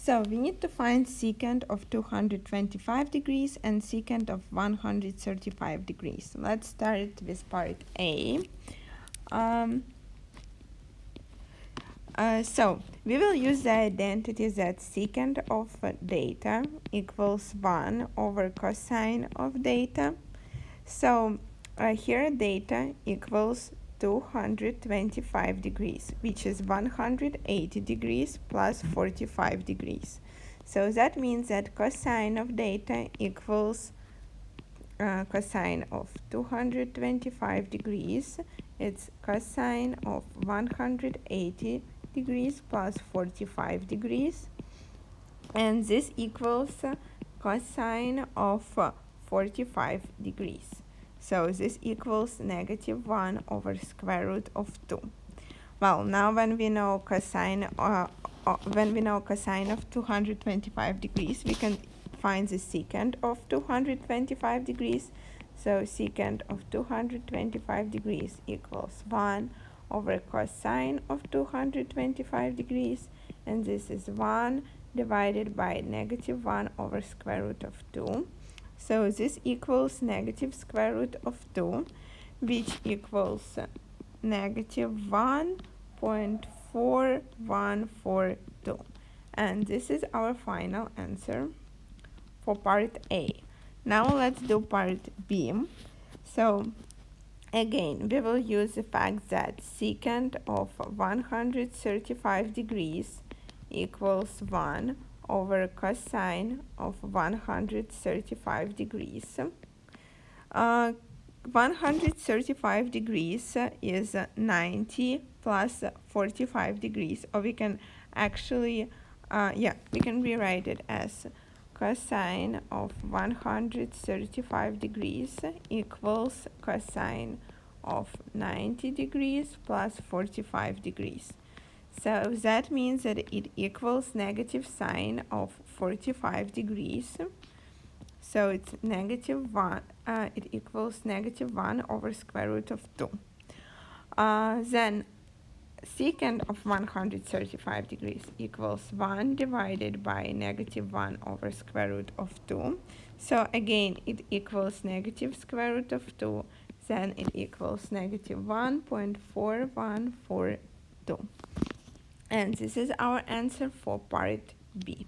So we need to find secant of 225 degrees and secant of 135 degrees. Let's start with part A. So we will use the identity that secant of data equals 1 over cosine of data. So here data equals 225 degrees, which is 180 degrees plus 45 degrees. So that means that cosine of data equals cosine of 225 degrees. It's cosine of 180 degrees plus 45 degrees. And this equals cosine of 45 degrees. So this equals negative 1 over square root of 2. Well, now when we know cosine of 225 degrees, we can find the secant of 225 degrees. So secant of 225 degrees equals 1 over cosine of 225 degrees, and this is 1 divided by negative 1 over square root of 2. So this equals negative square root of 2, which equals negative 1.4142. And this is our final answer for part A. Now let's do part B. So again, we will use the fact that secant of 135 degrees equals 1 over cosine of 135 degrees. 135 degrees is 90 plus 45 degrees, or we can actually, we can rewrite it as cosine of 135 degrees equals cosine of 90 degrees plus 45 degrees. So that means that it equals negative sine of 45 degrees. So it's negative 1, it equals negative 1 over square root of 2. Then secant of 135 degrees equals 1 divided by negative 1 over square root of 2. So again, it equals negative square root of 2. Then it equals negative 1.4142. And this is our answer for part B.